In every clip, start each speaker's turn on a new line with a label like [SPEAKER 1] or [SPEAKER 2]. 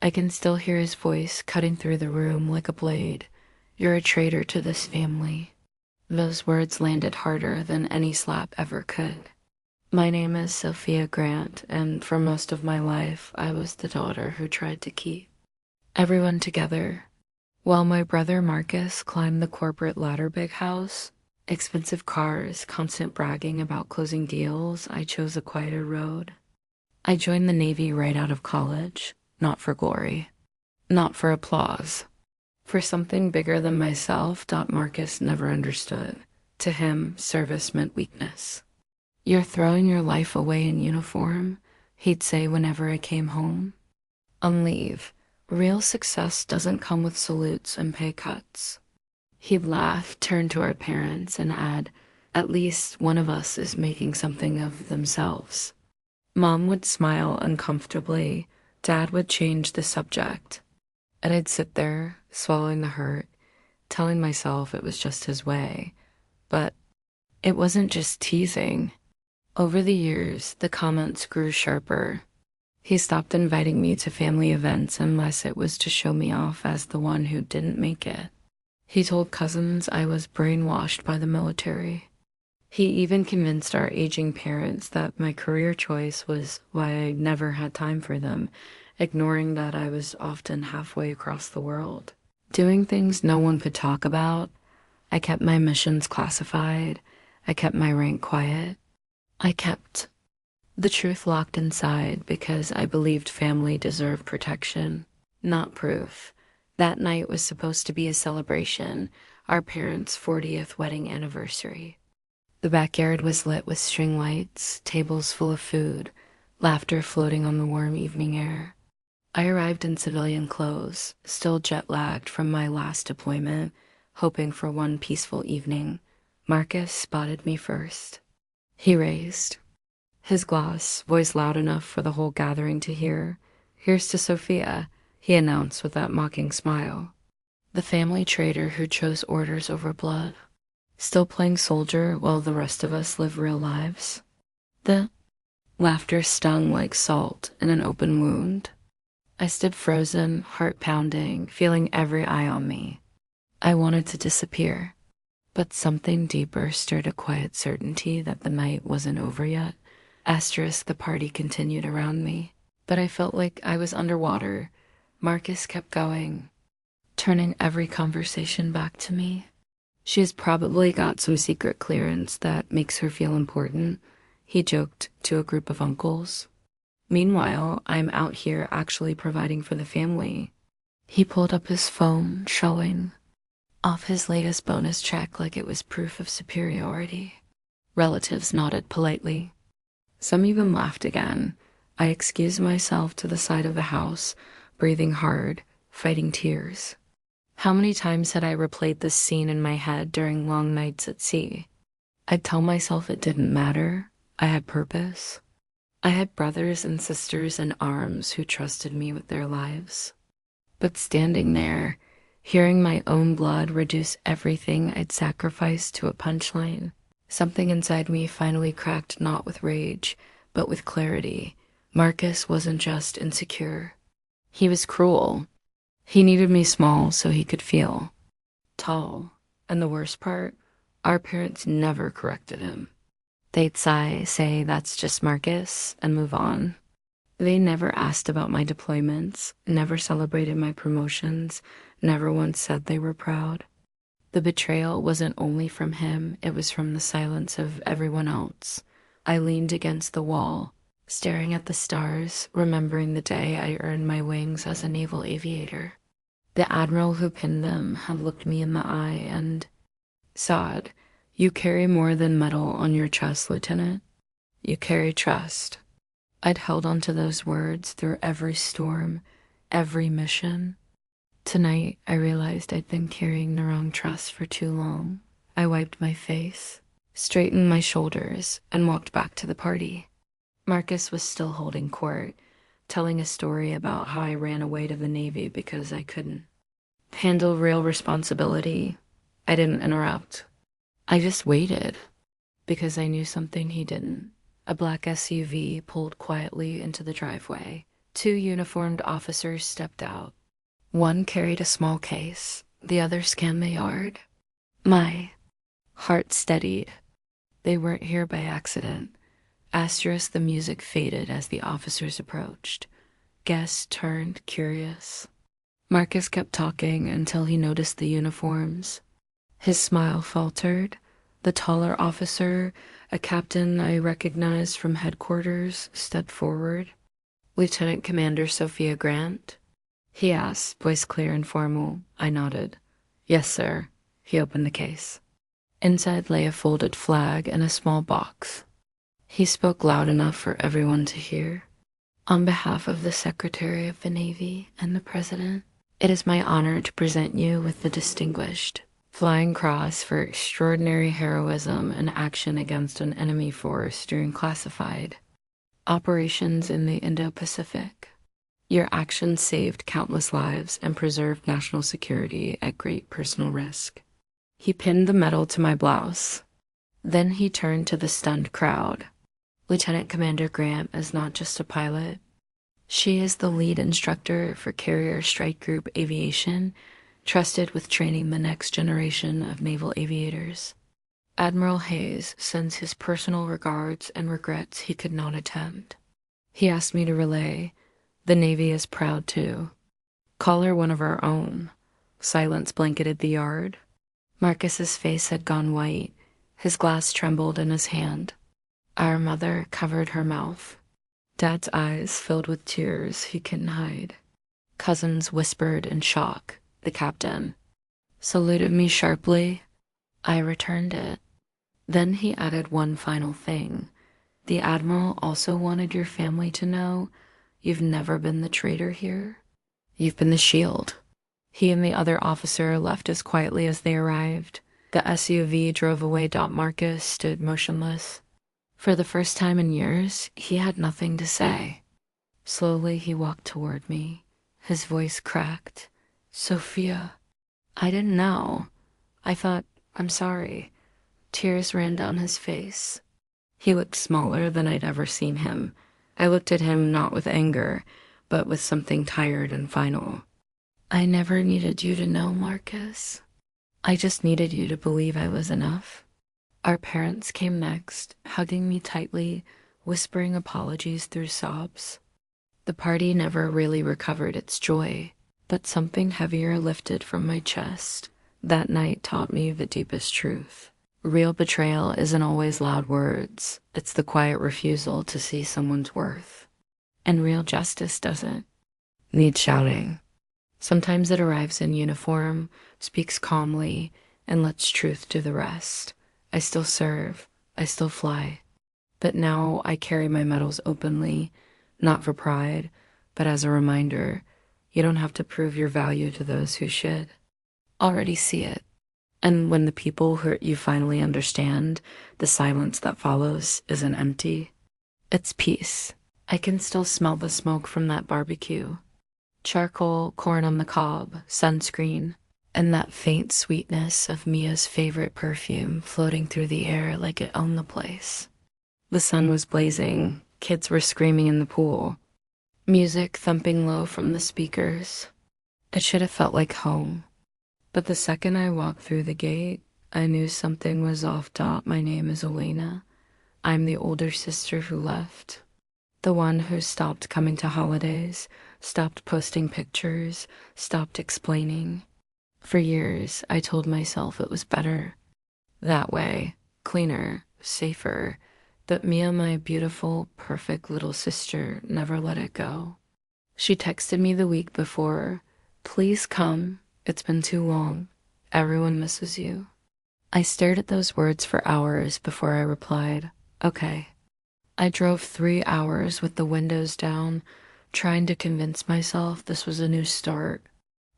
[SPEAKER 1] I can still hear his voice cutting through the room like a blade. "You're a traitor to this family." Those words landed harder than any slap ever could. My name is Sophia Grant, and for most of my life, I was the daughter who tried to keep everyone together. While my brother Marcus climbed the corporate ladder, big house, expensive cars, constant bragging about closing deals, I chose a quieter road. I joined the Navy right out of college, not for glory, not for applause, for something bigger than myself that Marcus never understood. To him, service meant weakness. "You're throwing your life away in uniform," he'd say whenever I came home. On leave, real success doesn't come with salutes and pay cuts. He'd laugh, turn to our parents, and add, "At least one of us is making something of themselves." Mom would smile uncomfortably. Dad would change the subject. And I'd sit there, swallowing the hurt, telling myself it was just his way. But it wasn't just teasing. Over the years, the comments grew sharper. He stopped inviting me to family events unless it was to show me off as the one who didn't make it. He told cousins I was brainwashed by the military. He even convinced our aging parents that my career choice was why I never had time for them, ignoring that I was often halfway across the world, doing things no one could talk about. I kept my missions classified. I kept my rank quiet. I kept the truth locked inside because I believed family deserved protection, not proof. That night was supposed to be a celebration, our parents' 40th wedding anniversary. The backyard was lit with string lights, tables full of food, laughter floating on the warm evening air. I arrived in civilian clothes, still jet-lagged from my last deployment, hoping for one peaceful evening. Marcus spotted me first. He raised his glass, voice loud enough for the whole gathering to hear. "Here's to Sophia," he announced with that mocking smile. The family traitor who chose orders over blood, still playing soldier while the rest of us live real lives. The laughter stung like salt in an open wound. I stood frozen, heart pounding, feeling every eye on me. I wanted to disappear, but something deeper stirred a quiet certainty that the night wasn't over yet. Asterisk, the party continued around me, but I felt like I was underwater. Marcus kept going, turning every conversation back to me. "She has probably got some secret clearance that makes her feel important," he joked to a group of uncles. "Meanwhile, I'm out here actually providing for the family." He pulled up his phone, showing off his latest bonus check like it was proof of superiority. Relatives nodded politely. Some even laughed again. I excused myself to the side of the house, breathing hard, fighting tears. How many times had I replayed this scene in my head during long nights at sea? I'd tell myself it didn't matter. I had purpose. I had brothers and sisters in arms who trusted me with their lives. But standing there, hearing my own blood reduce everything I'd sacrificed to a punchline, something inside me finally cracked, not with rage, but with clarity. Marcus wasn't just insecure. He was cruel. He needed me small so he could feel tall. And the worst part, our parents never corrected him. They'd sigh, say, "That's just Marcus," and move on. They never asked about my deployments, never celebrated my promotions, never once said they were proud. The betrayal wasn't only from him, it was from the silence of everyone else. I leaned against the wall, staring at the stars, remembering the day I earned my wings as a naval aviator. The Admiral who pinned them had looked me in the eye and said, "You carry more than metal on your chest, Lieutenant. You carry trust." I'd held on to those words through every storm, every mission. Tonight, I realized I'd been carrying the wrong trust for too long. I wiped my face, straightened my shoulders, and walked back to the party. Marcus was still holding court, telling a story about how I ran away to the Navy because I couldn't handle real responsibility. I didn't interrupt. I just waited, because I knew something he didn't. A black SUV pulled quietly into the driveway. 2 uniformed officers stepped out. One carried a small case, the other scanned the yard. My heart steadied. They weren't here by accident. Asterisk, the music faded as the officers approached. Guests turned curious. Marcus kept talking until he noticed the uniforms. His smile faltered. The taller officer, a captain I recognized from headquarters, stepped forward. "Lieutenant Commander Sophia Grant?" he asked, voice clear and formal. I nodded. "Yes, sir." He opened the case. Inside lay a folded flag and a small box. He spoke loud enough for everyone to hear. "On behalf of the Secretary of the Navy and the President, it is my honor to present you with the Distinguished Flying Cross for extraordinary heroism and action against an enemy force during classified operations in the Indo-Pacific. Your actions saved countless lives and preserved national security at great personal risk." He pinned the medal to my blouse. Then he turned to the stunned crowd. "Lieutenant Commander Grant is not just a pilot. She is the lead instructor for Carrier Strike Group Aviation, trusted with training the next generation of naval aviators. Admiral Hayes sends his personal regards and regrets he could not attend. He asked me to relay, the Navy is proud too. Call her one of our own." Silence blanketed the yard. Marcus's face had gone white. His glass trembled in his hand. Our mother covered her mouth. Dad's eyes filled with tears he couldn't hide. Cousins whispered in shock. The captain saluted me sharply. I returned it. Then he added one final thing. "The Admiral also wanted your family to know you've never been the traitor here. You've been the shield." He and the other officer left as quietly as they arrived. The SUV drove away. Marcus stood motionless. For the first time in years, he had nothing to say. Slowly, he walked toward me. His voice cracked. "Sophia." I didn't know. I thought, "I'm sorry." Tears ran down his face. He looked smaller than I'd ever seen him. I looked at him not with anger, but with something tired and final. "I never needed you to know, Marcus. I just needed you to believe I was enough." Our parents came next, hugging me tightly, whispering apologies through sobs. The party never really recovered its joy, but something heavier lifted from my chest. That night taught me the deepest truth. Real betrayal isn't always loud words. It's the quiet refusal to see someone's worth. And real justice doesn't need shouting. Sometimes it arrives in uniform, speaks calmly, and lets truth do the rest. I still serve. I still fly. But now I carry my medals openly, not for pride, but as a reminder, you don't have to prove your value to those who should already see it. And when the people hurt you finally understand, the silence that follows isn't empty. It's peace. I can still smell the smoke from that barbecue. Charcoal, corn on the cob, sunscreen, and that faint sweetness of Mia's favorite perfume floating through the air like it owned the place. The sun was blazing. Kids were screaming in the pool. Music thumping low from the speakers. It should have felt like home. But the second I walked through the gate, I knew something was off. My name is Elena. I'm the older sister who left. The one who stopped coming to holidays, stopped posting pictures, stopped explaining. For years, I told myself it was better that way, cleaner, safer. But Mia, my beautiful, perfect little sister, never let it go. She texted me the week before, "Please come. It's been too long. Everyone misses you." I stared at those words for hours before I replied, "Okay." I drove 3 hours with the windows down, trying to convince myself this was a new start.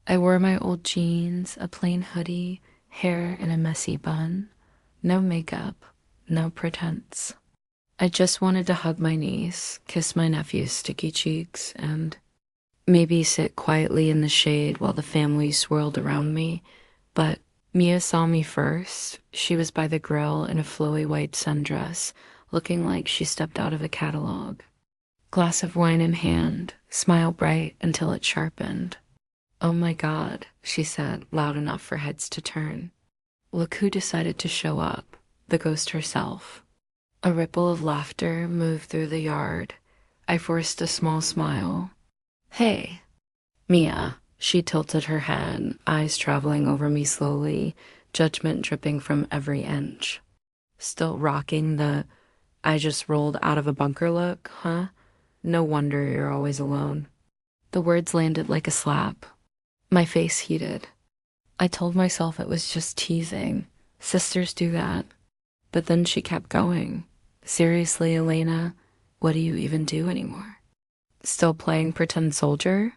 [SPEAKER 1] I wore my old jeans, a plain hoodie, hair in a messy bun. No makeup, no pretense. I just wanted to hug my niece, kiss my nephew's sticky cheeks, and maybe sit quietly in the shade while the family swirled around me. But Mia saw me first. She was by the grill in a flowy white sundress, looking like she stepped out of a catalog. Glass of wine in hand, smile bright until it sharpened. "Oh my God," she said, loud enough for heads to turn. "Look who decided to show up, the ghost herself." A ripple of laughter moved through the yard. I forced a small smile. "Hey, Mia." She tilted her head, eyes traveling over me slowly, judgment dripping from every inch. "Still rocking the 'I just rolled out of a bunker' look, huh? No wonder you're always alone." The words landed like a slap. My face heated. I told myself it was just teasing. Sisters do that. But then she kept going. "Seriously, Elena, what do you even do anymore? Still playing pretend soldier?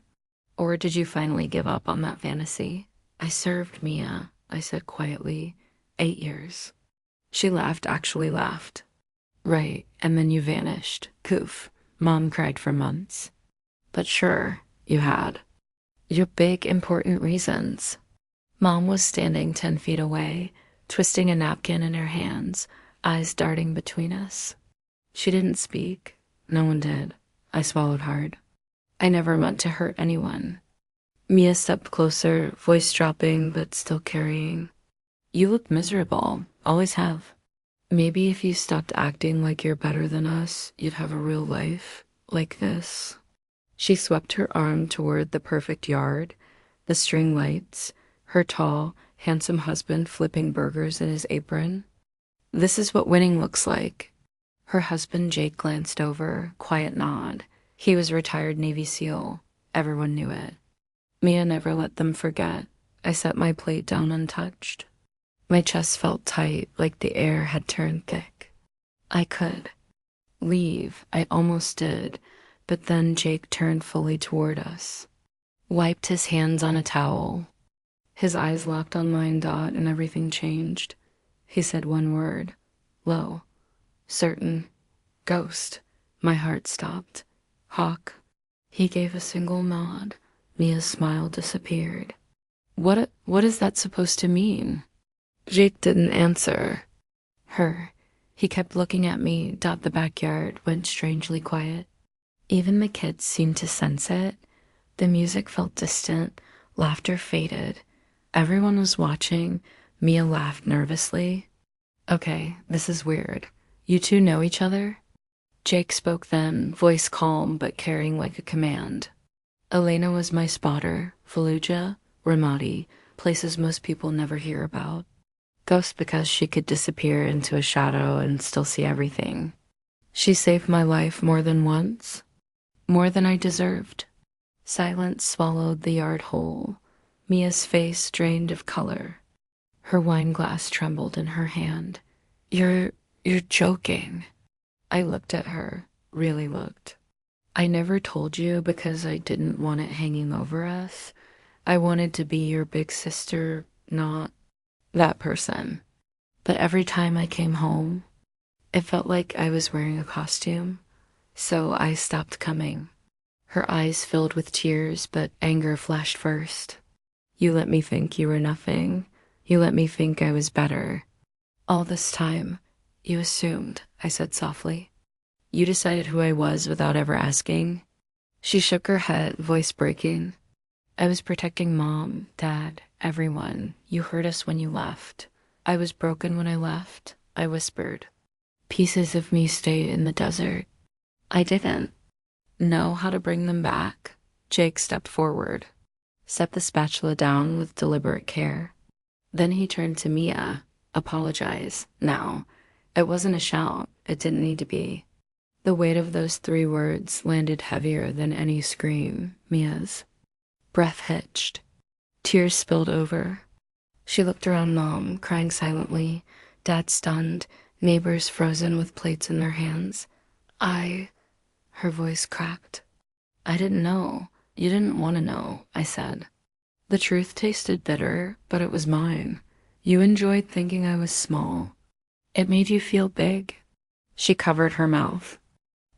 [SPEAKER 1] Or did you finally give up on that fantasy?" "I served, Mia," I said quietly. 8 years. She laughed, actually laughed. "Right, and then you vanished. Poof. Mom cried for months." "But sure, you had. Your big, important reasons." Mom was standing 10 feet away, twisting a napkin in her hands, eyes darting between us. She didn't speak. No one did. I swallowed hard. "I never meant to hurt anyone." Mia stepped closer, voice dropping but still carrying. "You look miserable. Always have. Maybe if you stopped acting like you're better than us, you'd have a real life like this." She swept her arm toward the perfect yard, the string lights, her tall, handsome husband flipping burgers in his apron. "This is what winning looks like." Her husband Jake glanced over, quiet nod. He was retired Navy SEAL. Everyone knew it. Mia never let them forget. I set my plate down untouched. My chest felt tight, like the air had turned thick. I could leave. I almost did. But then Jake turned fully toward us, wiped his hands on a towel. His eyes locked on mine, and everything changed. He said one word. Low. Certain. Ghost. My heart stopped. Hawk. He gave a single nod. Mia's smile disappeared. What is that supposed to mean?" Jake didn't answer. Her. He kept looking at me. The backyard went strangely quiet. Even the kids seemed to sense it. The music felt distant. Laughter faded. Everyone was watching. Mia laughed nervously. "Okay, this is weird. You two know each other?" Jake spoke then, voice calm but carrying like a command. "Elena was my spotter. Fallujah, Ramadi, places most people never hear about. Ghost because she could disappear into a shadow and still see everything. She saved my life more than once. More than I deserved." Silence swallowed the yard whole. Mia's face drained of color. Her wine glass trembled in her hand. You're joking." I looked at her, really looked. "I never told you because I didn't want it hanging over us. I wanted to be your big sister, not that person. But every time I came home, it felt like I was wearing a costume. So I stopped coming." Her eyes filled with tears, but anger flashed first. "You let me think you were nothing. You let me think I was better. All this time, you assumed," I said softly. "You decided who I was without ever asking." She shook her head, voice breaking. "I was protecting Mom, Dad, everyone. You hurt us when you left. I was broken when I left," I whispered. "Pieces of me stayed in the desert. I didn't know how to bring them back." Jake stepped forward, set the spatula down with deliberate care. Then he turned to Mia. "Apologize, now." It wasn't a shout. It didn't need to be. The weight of those 3 words landed heavier than any scream, Mia's. Breath hitched. Tears spilled over. She looked around Mom, crying silently. Dad stunned, neighbors frozen with plates in their hands. Her voice cracked. "I didn't know. You didn't want to know," I said. "The truth tasted bitter, but it was mine. You enjoyed thinking I was small. It made you feel big." She covered her mouth.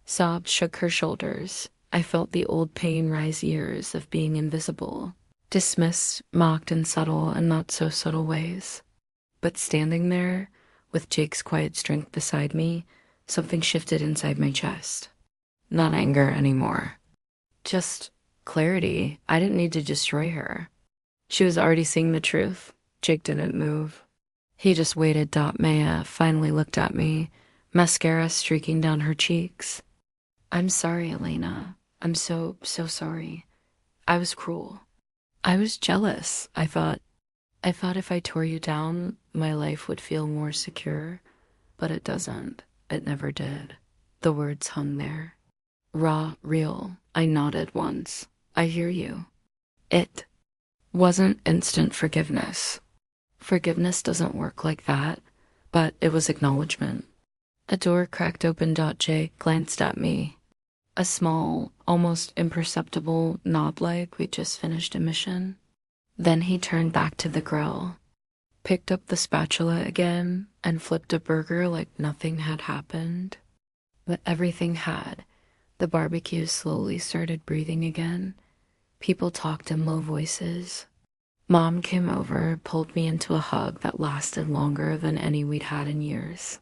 [SPEAKER 1] Sobs shook her shoulders. I felt the old pain rise years of being invisible, dismissed, mocked in subtle and not so subtle ways. But standing there, with Jake's quiet strength beside me, something shifted inside my chest. Not anger anymore. Just clarity. I didn't need to destroy her. She was already seeing the truth. Jake didn't move. He just waited. Maya finally looked at me, mascara streaking down her cheeks. I'm sorry, Elena. I'm so sorry. I was cruel. I was jealous. I thought if I tore you down, my life would feel more secure, but it doesn't. It never did. The words hung there. Raw, real. I nodded once. I hear you. It wasn't instant forgiveness. Forgiveness doesn't work like that, but it was acknowledgement. A door cracked open. Jake glanced at me. A small, almost imperceptible nod like we'd just finished a mission. Then he turned back to the grill, picked up the spatula again, and flipped a burger like nothing had happened. But everything had. The barbecue slowly started breathing again. People talked in low voices. Mom came over, pulled me into a hug that lasted longer than any we'd had in years.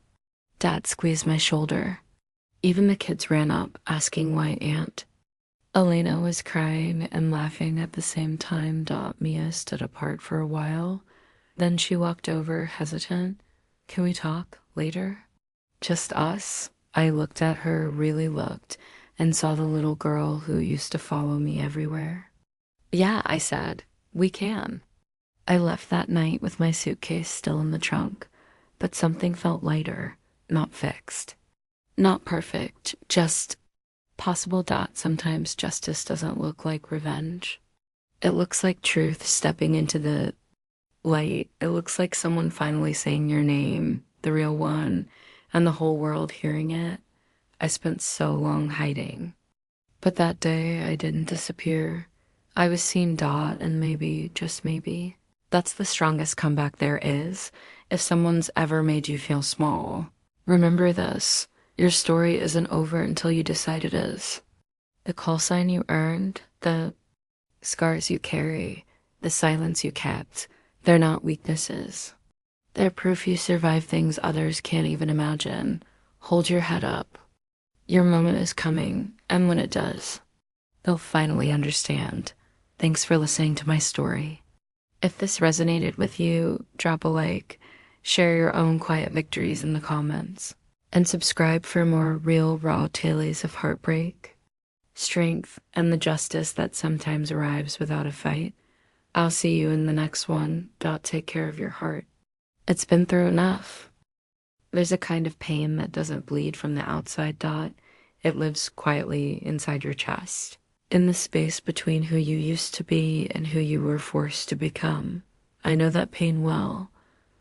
[SPEAKER 1] Dad squeezed my shoulder. Even the kids ran up, asking why Aunt. Elena was crying and laughing at the same time. Mia stood apart for a while. Then she walked over, hesitant. Can we talk later? Just us? I looked at her, really looked, and saw the little girl who used to follow me everywhere. Yeah, I said. We can. I left that night with my suitcase still in the trunk, but something felt lighter, not fixed. Not perfect, just possible. Sometimes justice doesn't look like revenge. It looks like truth stepping into the light. It looks like someone finally saying your name, the real one, and the whole world hearing it. I spent so long hiding. But that day, I didn't disappear. I was seen. And maybe, just maybe, that's the strongest comeback there is. If someone's ever made you feel small, remember this. Your story isn't over until you decide it is. The call sign you earned, the scars you carry, the silence you kept, they're not weaknesses. They're proof you survive things others can't even imagine. Hold your head up. Your moment is coming, and when it does, they'll finally understand. Thanks for listening to my story. If this resonated with you, drop a like, share your own quiet victories in the comments, and subscribe for more real, raw tales of heartbreak, strength, and the justice that sometimes arrives without a fight. I'll see you in the next one. Take care of your heart. It's been through enough. There's a kind of pain that doesn't bleed from the outside. It lives quietly inside your chest, in the space between who you used to be and who you were forced to become. I know that pain well,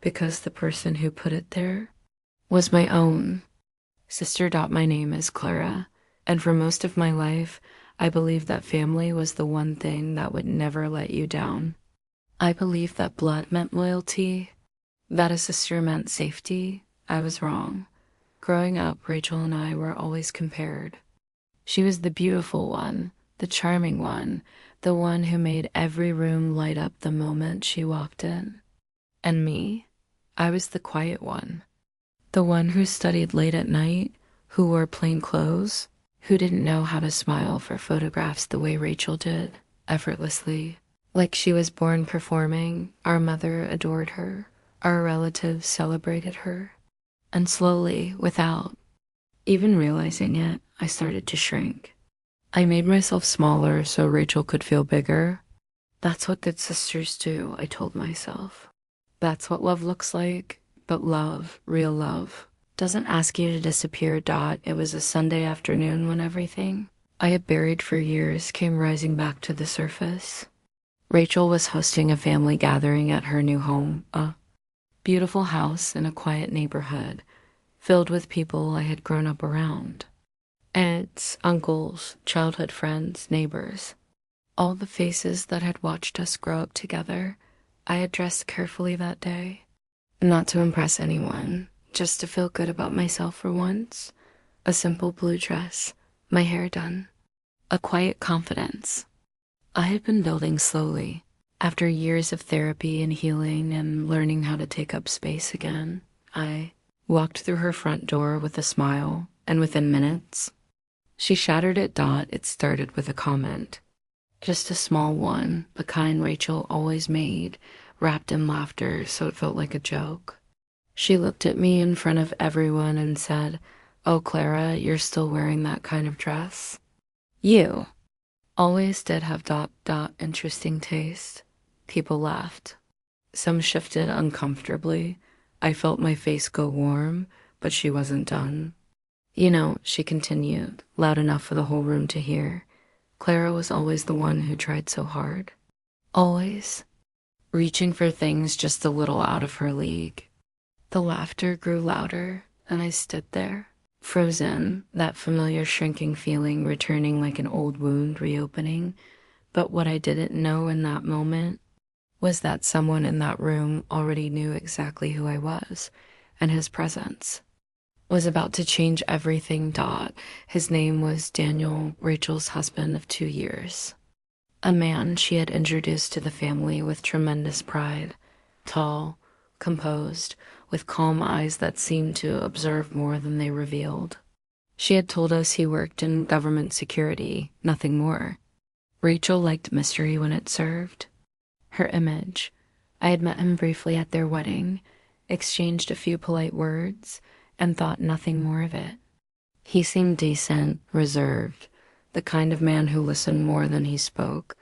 [SPEAKER 1] because the person who put it there was my own sister. My name is Clara, and for most of my life, I believed that family was the one thing that would never let you down. I believed that blood meant loyalty, that a sister meant safety. I was wrong. Growing up, Rachel and I were always compared. She was the beautiful one, the charming one, the one who made every room light up the moment she walked in. And me, I was the quiet one, the one who studied late at night, who wore plain clothes, who didn't know how to smile for photographs the way Rachel did, effortlessly, like she was born performing. Our mother adored her. Our relatives celebrated her. And slowly, without even realizing it, I started to shrink. I made myself smaller so Rachel could feel bigger. That's what good sisters do, I told myself. That's what love looks like. But love, real love, doesn't ask you to disappear. It was a Sunday afternoon when everything I had buried for years came rising back to the surface. Rachel was hosting a family gathering at her new home, a beautiful house in a quiet neighborhood, filled with people I had grown up around. Aunts, uncles, childhood friends, neighbors. All the faces that had watched us grow up together. I had dressed carefully that day. Not to impress anyone, just to feel good about myself for once. A simple blue dress, my hair done. A quiet confidence I had been building slowly. After years of therapy and healing and learning how to take up space again, I walked through her front door with a smile, and within minutes, She shattered it. It started with a comment. Just a small one, the kind Rachel always made, wrapped in laughter so it felt like a joke. She looked at me in front of everyone and said, "Oh, Clara, you're still wearing that kind of dress?" You always did have interesting taste. People laughed. Some shifted uncomfortably. I felt my face go warm, but she wasn't done. You know, she continued, loud enough for the whole room to hear. Clara was always the one who tried so hard. Always. Reaching for things just a little out of her league. The laughter grew louder, and I stood there, frozen, that familiar shrinking feeling returning like an old wound reopening. But what I didn't know in that moment was that someone in that room already knew exactly who I was, and his presence was about to change everything. His name was Daniel, Rachel's husband of 2 years. A man she had introduced to the family with tremendous pride. Tall, composed, with calm eyes that seemed to observe more than they revealed. She had told us he worked in government security, nothing more. Rachel liked mystery when it served. Her image. I had met him briefly at their wedding, exchanged a few polite words, and thought nothing more of it. He seemed decent, reserved, the kind of man who listened more than he spoke.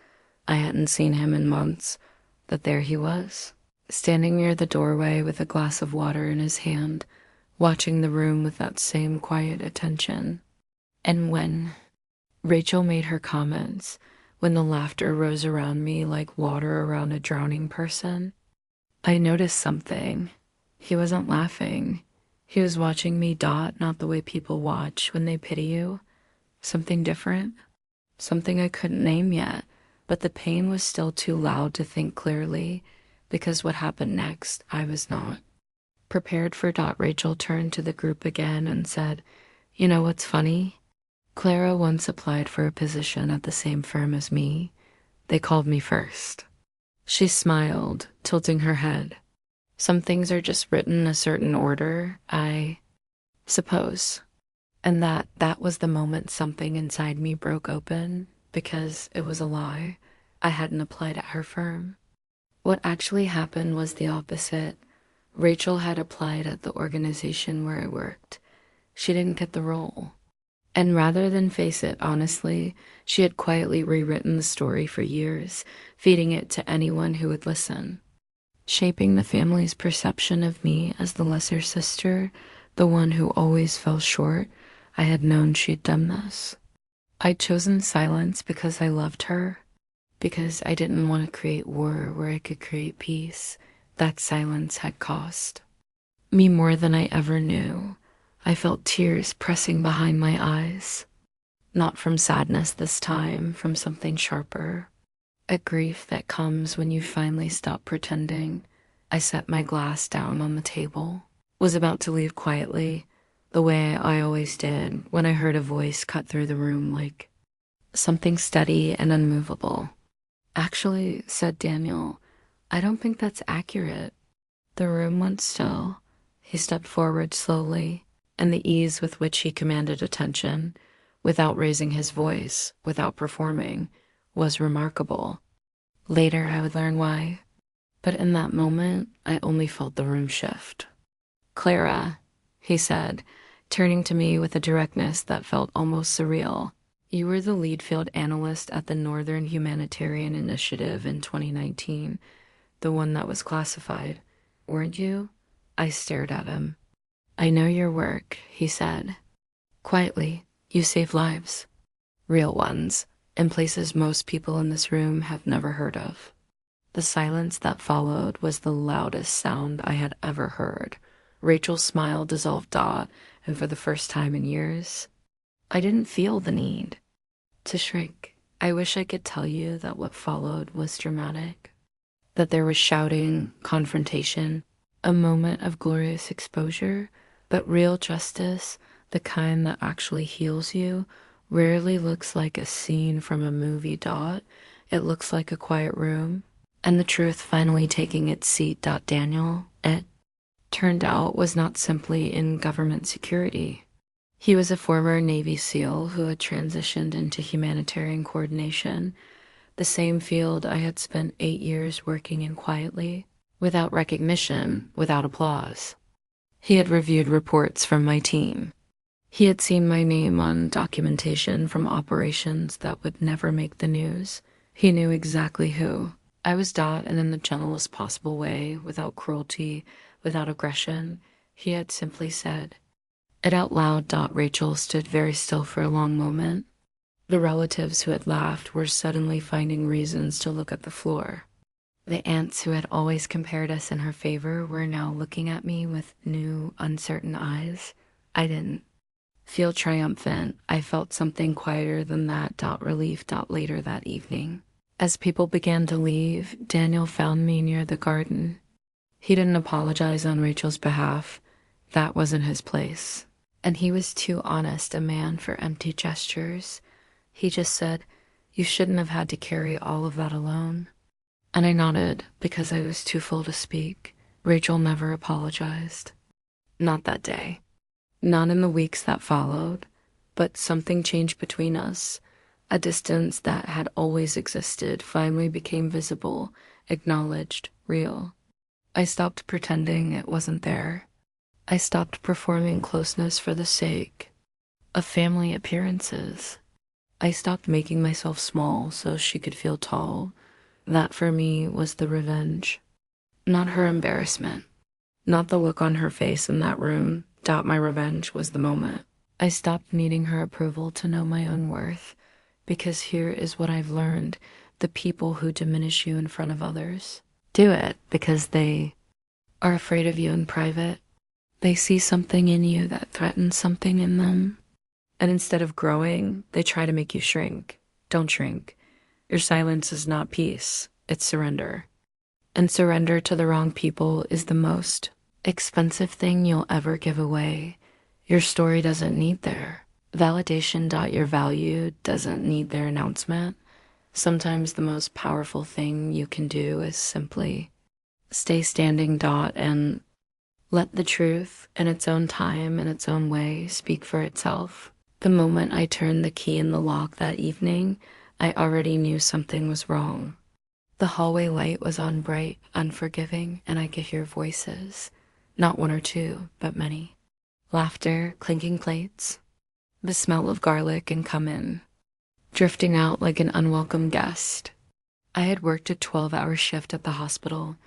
[SPEAKER 1] I hadn't seen him in months, but there he was, standing near the doorway with a glass of water in his hand, watching the room with that same quiet attention. And when Rachel made her comments, when the laughter rose around me like water around a drowning person, I noticed something. He wasn't laughing. He was watching me. Not the way people watch when they pity you. Something different. Something I couldn't name yet, but the pain was still too loud to think clearly, because what happened next, I was not prepared for. Rachel turned to the group again and said, "You know what's funny? Clara once applied for a position at the same firm as me. They called me first." She smiled, tilting her head. "Some things are just written a certain order, I suppose." And that was the moment something inside me broke open, because it was a lie. I hadn't applied at her firm. What actually happened was the opposite. Rachel had applied at the organization where I worked. She didn't get the role. And rather than face it honestly, she had quietly rewritten the story for years, feeding it to anyone who would listen. Shaping the family's perception of me as the lesser sister, the one who always fell short. I had known she'd done this. I'd chosen silence because I loved her, because I didn't want to create war where I could create peace. That silence had cost me more than I ever knew. I felt tears pressing behind my eyes. Not from sadness this time, from something sharper. A grief that comes when you finally stop pretending. I set my glass down on the table, was about to leave quietly, the way I always did when I heard a voice cut through the room like something steady and unmovable. "Actually," said Daniel, "I don't think that's accurate." The room went still. He stepped forward slowly, and the ease with which he commanded attention, without raising his voice, without performing, was remarkable. Later, I would learn why. But in that moment, I only felt the room shift. "Clara," he said, turning to me with a directness that felt almost surreal. "You were the lead field analyst at the Northern Humanitarian Initiative in 2019, the one that was classified, weren't you?" I stared at him. "I know your work," he said. Quietly, "You save lives. Real ones, in places most people in this room have never heard of." The silence that followed was the loudest sound I had ever heard. Rachel's smile dissolved. And for the first time in years, I didn't feel the need to shrink. I wish I could tell you that what followed was dramatic, that there was shouting, confrontation, a moment of glorious exposure, but real justice, the kind that actually heals you, rarely looks like a scene from a movie. It looks like a quiet room, and the truth finally taking its seat. Daniel, it turned out, was not simply in government security. He was a former Navy SEAL who had transitioned into humanitarian coordination, the same field I had spent 8 years working in quietly, without recognition, without applause. He had reviewed reports from my team. He had seen my name on documentation from operations that would never make the news. He knew exactly who. I was Dot, and in the gentlest possible way, without cruelty, without aggression, he had simply said it out loud. Rachel stood very still for a long moment. The relatives who had laughed were suddenly finding reasons to look at the floor. The aunts who had always compared us in her favor were now looking at me with new, uncertain eyes. I didn't feel triumphant. I felt something quieter than that. Relief. Later that evening, as people began to leave, Daniel found me near the garden. He didn't apologize on Rachel's behalf. That wasn't his place. And he was too honest a man for empty gestures. He just said, "You shouldn't have had to carry all of that alone." And I nodded because I was too full to speak. Rachel never apologized. Not that day. Not in the weeks that followed. But something changed between us. A distance that had always existed finally became visible, acknowledged, real. I stopped pretending it wasn't there. I stopped performing closeness for the sake of family appearances. I stopped making myself small so she could feel tall. That for me was the revenge. Not her embarrassment. Not the look on her face in that room. My revenge was the moment. I stopped needing her approval to know my own worth. Because here is what I've learned. The people who diminish you in front of others do it because they are afraid of you in private. They see something in you that threatens something in them. And instead of growing, they try to make you shrink. Don't shrink. Your silence is not peace, it's surrender. And surrender to the wrong people is the most expensive thing you'll ever give away. Your story doesn't need their validation. Your value doesn't need their announcement. Sometimes the most powerful thing you can do is simply stay standing. And let the truth, in its own time, in its own way, speak for itself. The moment I turned the key in the lock that evening, I already knew something was wrong. The hallway light was on bright, unforgiving, and I could hear voices. Not one or two, but many. Laughter, clinking plates, the smell of garlic and cumin, drifting out like an unwelcome guest. I had worked a 12-hour shift at the hospital,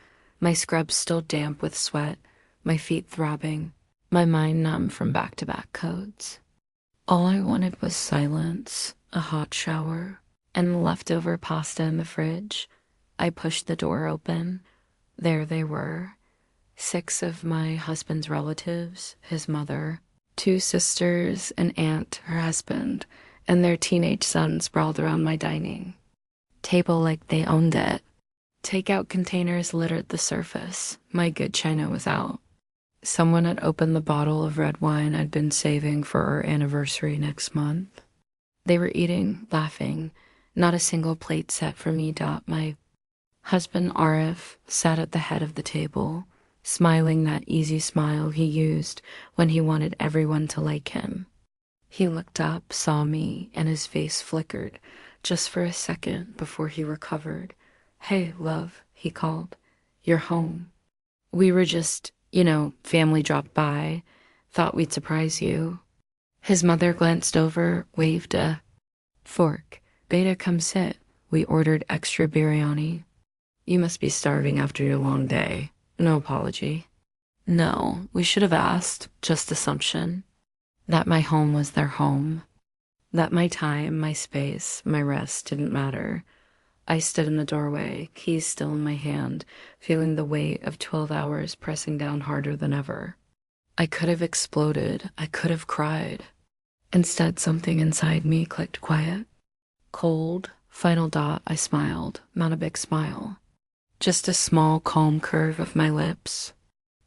[SPEAKER 1] my scrubs still damp with sweat, my feet throbbing, my mind numb from back-to-back codes. All I wanted was silence, a hot shower, and leftover pasta in the fridge. I pushed the door open. There they were. 6 of my husband's relatives, his mother, 2 sisters, an aunt, her husband, and their teenage son sprawled around my dining table like they owned it. Takeout containers littered the surface. My good china was out. Someone had opened the bottle of red wine I'd been saving for our anniversary next month. They were eating, laughing, not a single plate set for me. My husband, Arif, sat at the head of the table, smiling that easy smile he used when he wanted everyone to like him. He looked up, saw me, and his face flickered, just for a second before he recovered. "Hey, love," he called. "You're home. We were just, family dropped by. Thought we'd surprise you." His mother glanced over, waved a fork. "Beta, come sit. We ordered extra biryani." "You must be starving after your long day." No apology. No, we should have asked, just assumption. That my home was their home. That my time, my space, my rest didn't matter. I stood in the doorway, keys still in my hand, feeling the weight of 12 hours pressing down harder than ever. I could have exploded. I could have cried. Instead, something inside me clicked quiet. Cold, final. I smiled, not a big smile. Just a small, calm curve of my lips.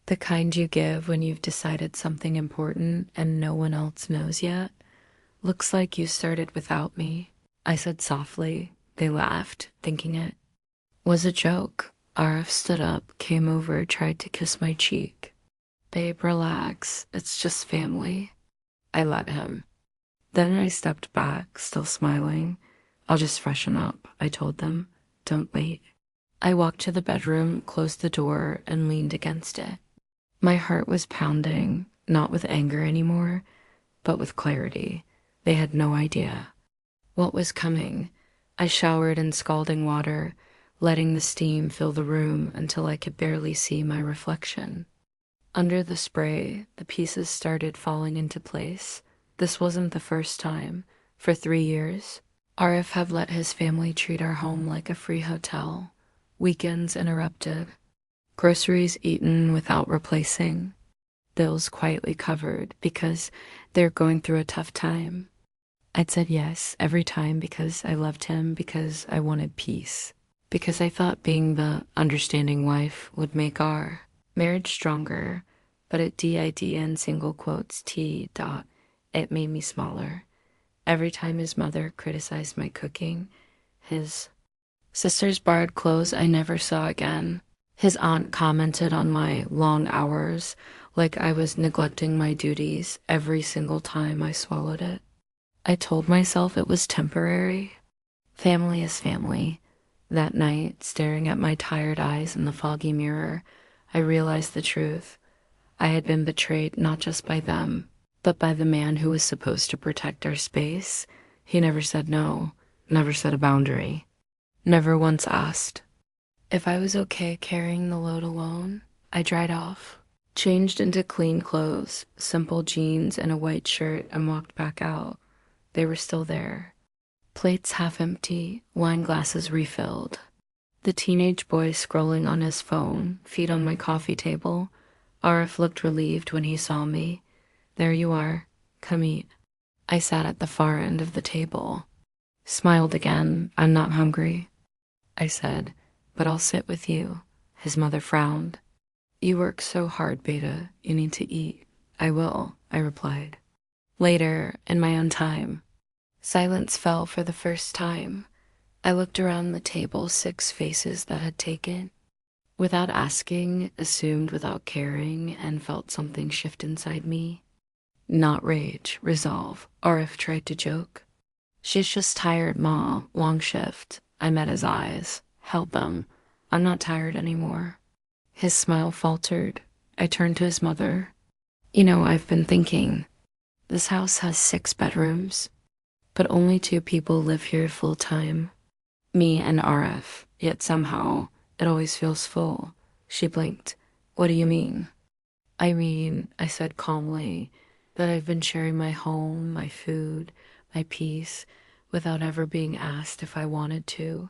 [SPEAKER 1] The kind you give when you've decided something important and no one else knows yet. "Looks like you started without me," I said softly. They laughed, thinking it was a joke. Arif stood up, came over, tried to kiss my cheek. "Babe, relax. It's just family." I let him. Then I stepped back, still smiling. I'll just freshen up, I told them. Don't wait. I walked to the bedroom, closed the door, and leaned against it. My heart was pounding, not with anger anymore, but with clarity. They had no idea what was coming. I showered in scalding water, letting the steam fill the room until I could barely see my reflection. Under the spray, the pieces started falling into place. This wasn't the first time. For 3 years, Arif had let his family treat our home like a free hotel. Weekends interrupted. Groceries eaten without replacing. Bills quietly covered because they're going through a tough time. I'd said yes every time because I loved him, because I wanted peace, because I thought being the understanding wife would make our marriage stronger, but at DIDN single quotes T dot, it made me smaller. Every time his mother criticized my cooking, his sister's borrowed clothes I never saw again, his aunt commented on my long hours like I was neglecting my duties every single time I swallowed it. I told myself it was temporary. Family is family. That night, staring at my tired eyes in the foggy mirror, I realized the truth. I had been betrayed not just by them, but by the man who was supposed to protect our space. He never said no, never set a boundary, never once asked if I was okay carrying the load alone. I dried off, changed into clean clothes, simple jeans and a white shirt, and walked back out. They were still there. Plates half empty, wine glasses refilled. The teenage boy scrolling on his phone, feet on my coffee table. Arif looked relieved when he saw me. There you are. Come eat. I sat at the far end of the table. Smiled again. I'm not hungry, I said, but I'll sit with you. His mother frowned. You work so hard, Beta. You need to eat. I will, I replied. Later, in my own time. Silence fell for the first time. I looked around the table, 6 faces that had taken. Without asking, assumed without caring, and felt something shift inside me. Not rage, resolve. Arif tried to joke. She's just tired, Ma. Long shift. I met his eyes. Held them. I'm not tired anymore. His smile faltered. I turned to his mother. You know, I've been thinking. This house has 6 bedrooms, but only 2 people live here full time. Me and Arif, yet somehow it always feels full. She blinked. What do you mean? I said calmly, that I've been sharing my home, my food, my peace, without ever being asked if I wanted to.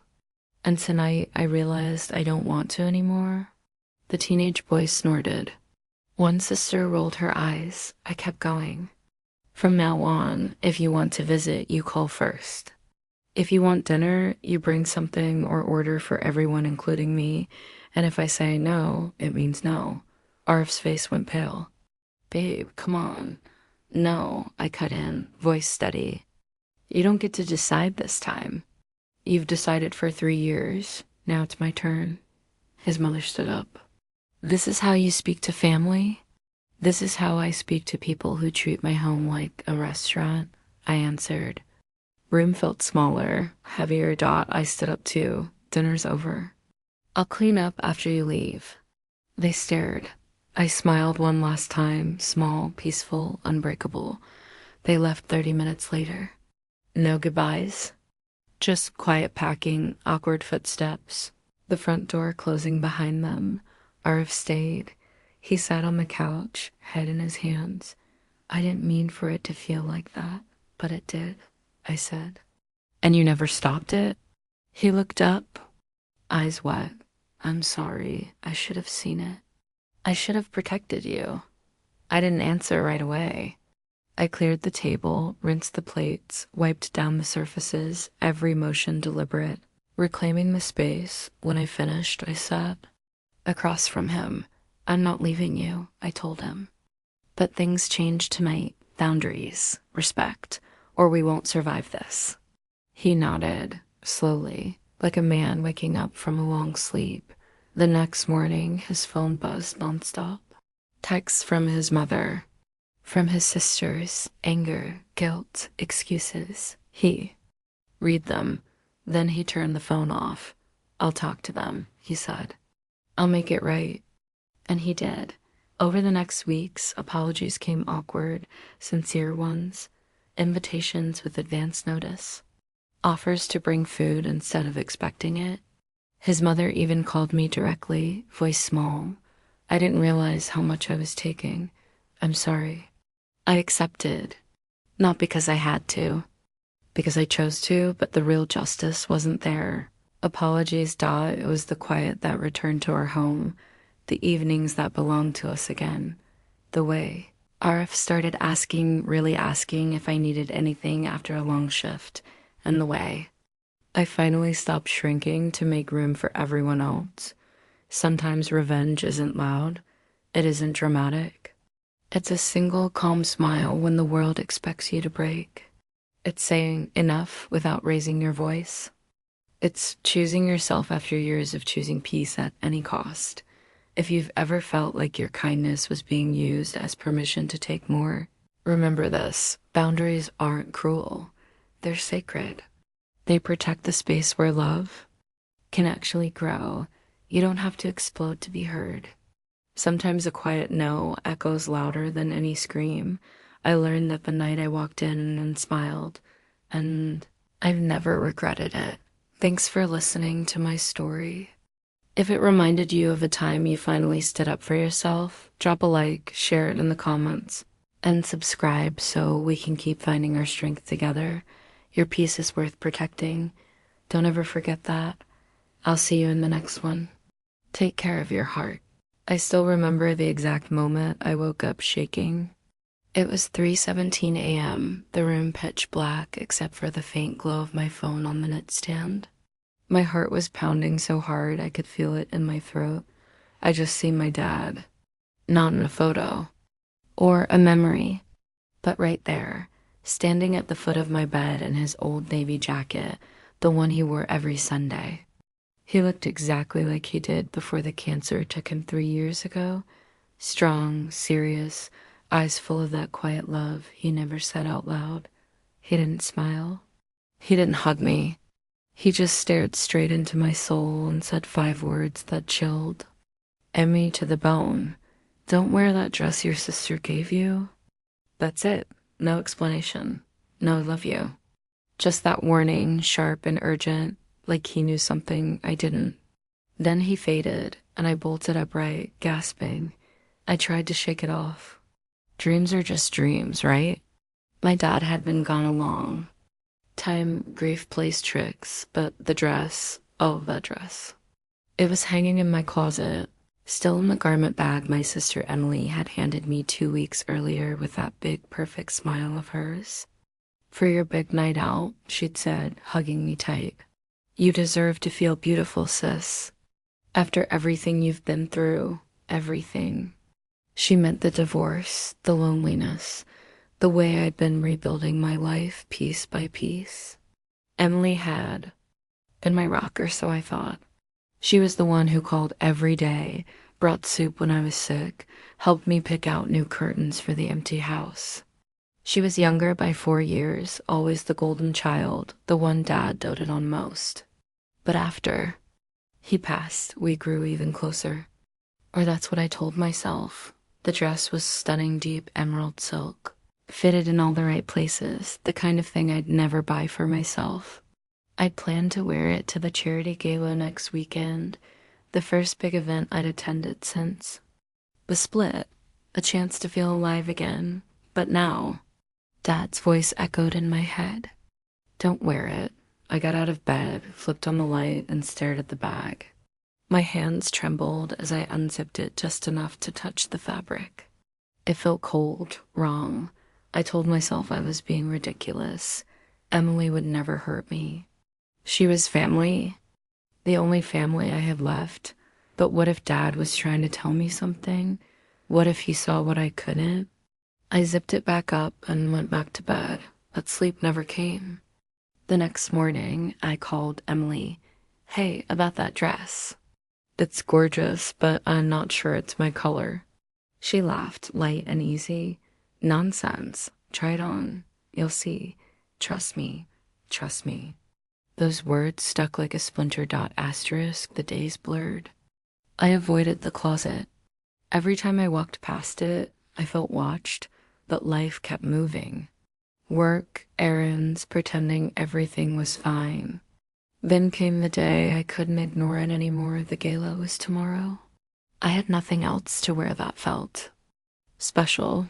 [SPEAKER 1] And tonight I realized I don't want to anymore. The teenage boy snorted. One sister rolled her eyes. I kept going. From now on, if you want to visit, you call first. If you want dinner, you bring something or order for everyone, including me. And if I say no, it means no. Arif's face went pale. Babe, come on. No, I cut in, voice steady. You don't get to decide this time. You've decided for 3 years. Now it's my turn. His mother stood up. This is how you speak to family? This is how I speak to people who treat my home like a restaurant, I answered. Room felt smaller, heavier. I stood up too. Dinner's over. I'll clean up after you leave. They stared. I smiled one last time, small, peaceful, unbreakable. They left 30 minutes later. No goodbyes. Just quiet packing, awkward footsteps. The front door closing behind them. Arif stayed. He sat on the couch, head in his hands. I didn't mean for it to feel like that, but it did, I said. And you never stopped it? He looked up, eyes wet. I'm sorry. I should have seen it. I should have protected you. I didn't answer right away. I cleared the table, rinsed the plates, wiped down the surfaces, every motion deliberate. Reclaiming the space, when I finished, I sat across from him. I'm not leaving you, I told him. But things change tonight. Boundaries, respect, or we won't survive this. He nodded, slowly, like a man waking up from a long sleep. The next morning, his phone buzzed nonstop. Texts from his mother. From his sisters, anger, guilt, excuses. Read them. Then he turned the phone off. I'll talk to them, he said. I'll make it right. And he did. Over the next weeks, apologies came awkward, sincere ones, invitations with advance notice, offers to bring food instead of expecting it. His mother even called me directly, voice small. I didn't realize how much I was taking. I'm sorry. I accepted. Not because I had to. Because I chose to, but the real justice wasn't there. Apologies, Dot. It was the quiet that returned to our home, the evenings that belonged to us again. The way. RF started asking, really asking if I needed anything after a long shift. And the way. I finally stopped shrinking to make room for everyone else. Sometimes revenge isn't loud. It isn't dramatic. It's a single calm smile when the world expects you to break. It's saying enough without raising your voice. It's choosing yourself after years of choosing peace at any cost. If you've ever felt like your kindness was being used as permission to take more, remember this: boundaries aren't cruel. They're sacred. They protect the space where love can actually grow. You don't have to explode to be heard. Sometimes a quiet no echoes louder than any scream. I learned that the night I walked in and smiled, and I've never regretted it. Thanks for listening to my story. If it reminded you of a time you finally stood up for yourself, drop a like, share it in the comments, and subscribe so we can keep finding our strength together. Your peace is worth protecting. Don't ever forget that. I'll see you in the next one. Take care of your heart. I still remember the exact moment I woke up shaking. It was 3:17 a.m., the room pitch black except for the faint glow of my phone on the nightstand. My heart was pounding so hard I could feel it in my throat. I just see my dad. Not in a photo or a memory, but right there, standing at the foot of my bed in his old navy jacket, the one he wore every Sunday. He looked exactly like he did before the cancer took him 3 years ago. Strong, serious, eyes full of that quiet love he never said out loud. He didn't smile. He didn't hug me. He just stared straight into my soul and said 5 words that chilled. Emmy to the bone. Don't wear that dress your sister gave you. That's it. No explanation. No love you. Just that warning, sharp and urgent, like he knew something I didn't. Then he faded, and I bolted upright, gasping. I tried to shake it off. Dreams are just dreams, right? My dad had been gone long. Time, grief plays tricks, but the dress, oh, that dress. It was hanging in my closet, still in the garment bag my sister Emily had handed me 2 weeks earlier with that big, perfect smile of hers. For your big night out, she'd said, hugging me tight. You deserve to feel beautiful, sis. After everything you've been through, everything. She meant the divorce, the loneliness, the way I'd been rebuilding my life piece by piece. Emily had, in my rocker, so I thought. She was the one who called every day, brought soup when I was sick, helped me pick out new curtains for the empty house. She was younger by 4 years, always the golden child, the one Dad doted on most. But after he passed, we grew even closer. Or that's what I told myself. The dress was stunning deep emerald silk, fitted in all the right places, the kind of thing I'd never buy for myself. I'd planned to wear it to the charity gala next weekend, the first big event I'd attended since. The split, a chance to feel alive again. But now, Dad's voice echoed in my head. Don't wear it. I got out of bed, flipped on the light, and stared at the bag. My hands trembled as I unzipped it just enough to touch the fabric. It felt cold, wrong. I told myself I was being ridiculous. Emily would never hurt me. She was family, the only family I had left. But what if Dad was trying to tell me something? What if he saw what I couldn't? I zipped it back up and went back to bed, but sleep never came. The next morning, I called Emily. Hey, about that dress. It's gorgeous, but I'm not sure it's my color. She laughed, light and easy. Nonsense. Try it on. You'll see. Trust me. Trust me. Those words stuck like a splinter dot asterisk, the days blurred. I avoided the closet. Every time I walked past it, I felt watched, but life kept moving. Work, errands, pretending everything was fine. Then came the day I couldn't ignore it anymore. The gala was tomorrow. I had nothing else to wear that felt special.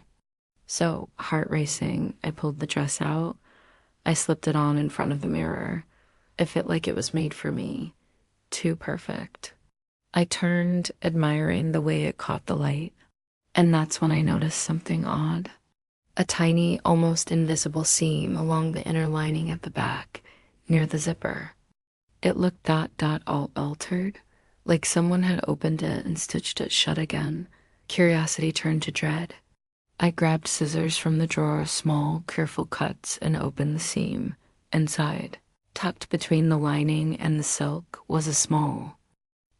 [SPEAKER 1] So, heart racing, I pulled the dress out. I slipped it on in front of the mirror. It fit like it was made for me. Too perfect. I turned, admiring the way it caught the light. And that's when I noticed something odd. A tiny, almost invisible seam along the inner lining at the back, near the zipper. It looked all altered, like someone had opened it and stitched it shut again. Curiosity turned to dread. I grabbed scissors from the drawer, small, careful cuts, and opened the seam. Inside, tucked between the lining and the silk, was a small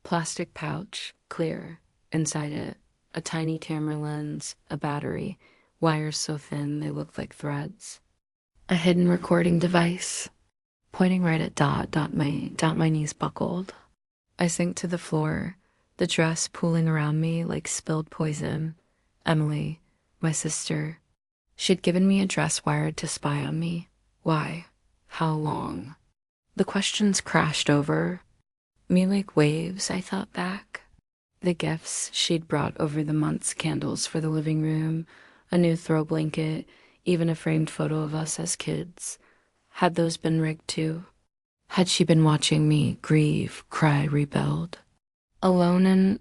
[SPEAKER 1] plastic pouch, clear. Inside it, a tiny camera lens, a battery, wires so thin they looked like threads. A hidden recording device. Pointing right at my knees buckled. I sank to the floor, the dress pooling around me like spilled poison. Emily, my sister. She'd given me a dress wired to spy on me. Why? How long? The questions crashed over me like waves. I thought back. The gifts she'd brought over the months, candles for the living room, a new throw blanket, even a framed photo of us as kids. Had those been rigged too? Had she been watching me grieve, cry, rebuild? Alone in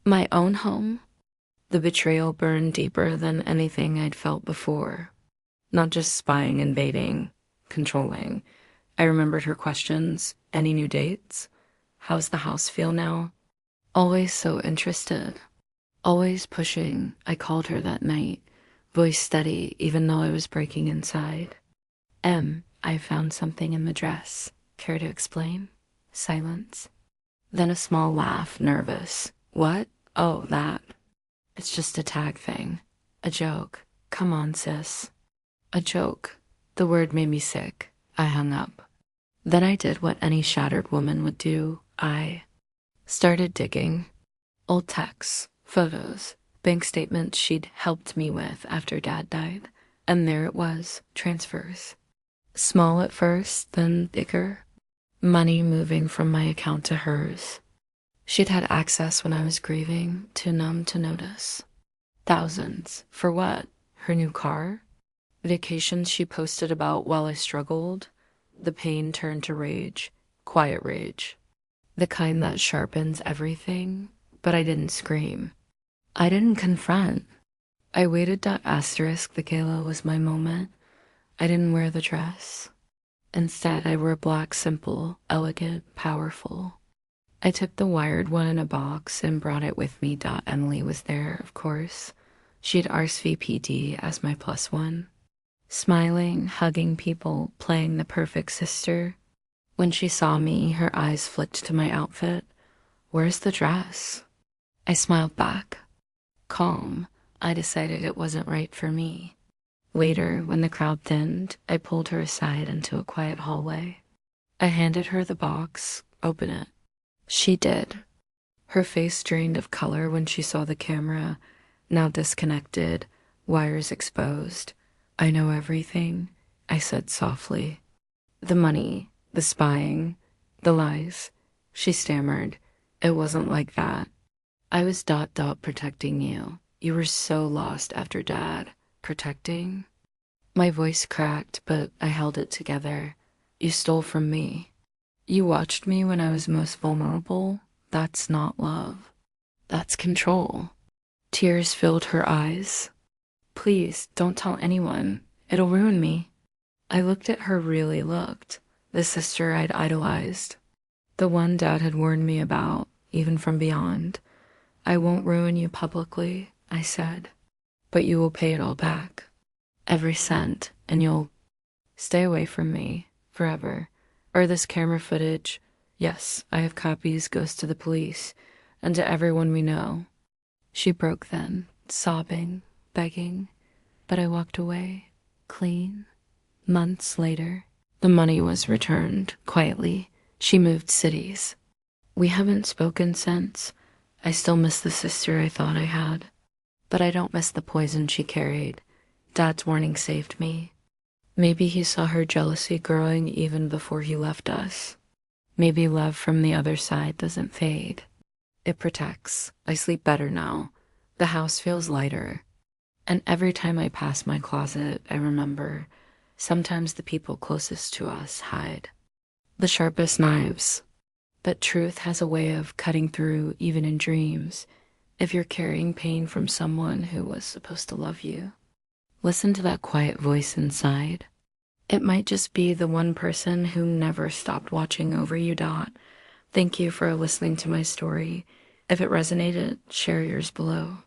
[SPEAKER 1] my own home? The betrayal burned deeper than anything I'd felt before. Not just spying, invading, controlling. I remembered her questions. Any new dates? How's the house feel now? Always so interested. Always pushing. I called her that night, voice steady, even though I was breaking inside. I found something in the dress. Care to explain? Silence. Then a small laugh, nervous. What? Oh, that. It's just a tag thing. A joke. Come on, sis. A joke. The word made me sick. I hung up. Then I did what any shattered woman would do. I started digging. Old texts, photos, bank statements she'd helped me with after Dad died. And there it was, transfers. Small at first, then bigger. Money moving from my account to hers. She'd had access when I was grieving, too numb to notice. Thousands. For what? Her new car? Vacations she posted about while I struggled. The pain turned to rage. Quiet rage. The kind that sharpens everything. But I didn't scream. I didn't confront. I waited. Asterisk, the gala was my moment. I didn't wear the dress. Instead, I wore black, simple, elegant, powerful. I took the wired one in a box and brought it with me. Emily was there, of course. She'd RSVP'd as my +1. Smiling, hugging people, playing the perfect sister. When she saw me, her eyes flicked to my outfit. Where's the dress? I smiled back. Calm. I decided it wasn't right for me. Later, when the crowd thinned, I pulled her aside into a quiet hallway. I handed her the box. Open it. She did. Her face drained of color when she saw the camera, now disconnected, wires exposed. I know everything, I said softly. The money, the spying, the lies. She stammered. It wasn't like that. I was protecting you. You were so lost after Dad. Protecting? My voice cracked, but I held it together. You stole from me. You watched me when I was most vulnerable. That's not love. That's control. Tears filled her eyes. Please, don't tell anyone. It'll ruin me. I looked at her, really looked. The sister I'd idolized. The one Dad had warned me about, even from beyond. I won't ruin you publicly, I said. But you will pay it all back. Every cent, and you'll stay away from me forever. Or this camera footage. Yes, I have copies, goes to the police, and to everyone we know. She broke then, sobbing, begging. but I walked away, clean. Months later, the money was returned, quietly. She moved cities. We haven't spoken since. I still miss the sister I thought I had. But I don't miss the poison she carried. Dad's warning saved me. Maybe he saw her jealousy growing even before he left us. Maybe love from the other side doesn't fade. It protects. I sleep better now. The house feels lighter. And every time I pass my closet, I remember sometimes the people closest to us hide the sharpest knives. But truth has a way of cutting through even in dreams if you're carrying pain from someone who was supposed to love you. Listen to that quiet voice inside. It might just be the one person who never stopped watching over you. Thank you for listening to my story. If it resonated, share yours below.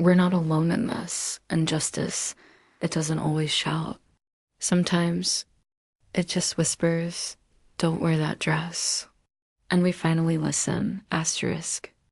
[SPEAKER 1] We're not alone in this, and justice, it doesn't always shout. Sometimes it just whispers, "Don't wear that dress." And we finally listen, asterisk.